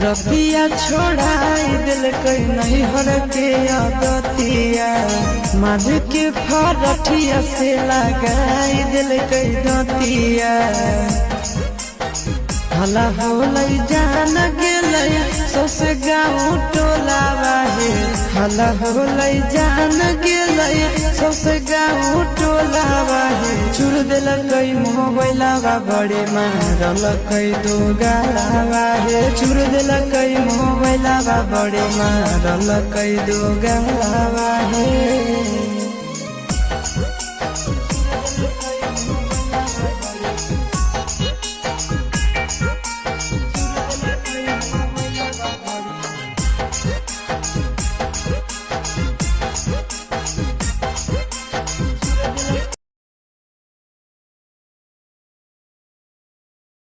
रतिया छोड़ाई दिल कई नहीं हर के आदतिया माध के फरठिया से लगाई दिल कई दतिया हला होलई जान गेलई सौसे गाँव टोला बाहे हला होलई जान गेलई सौसे गाँव टोला बाहे चुर दिल कई मोबाइला बड़े मारल कई दो गाला बाहे चुर दिल कई मोबाइला बड़े मारल कई दो गाला बाहे।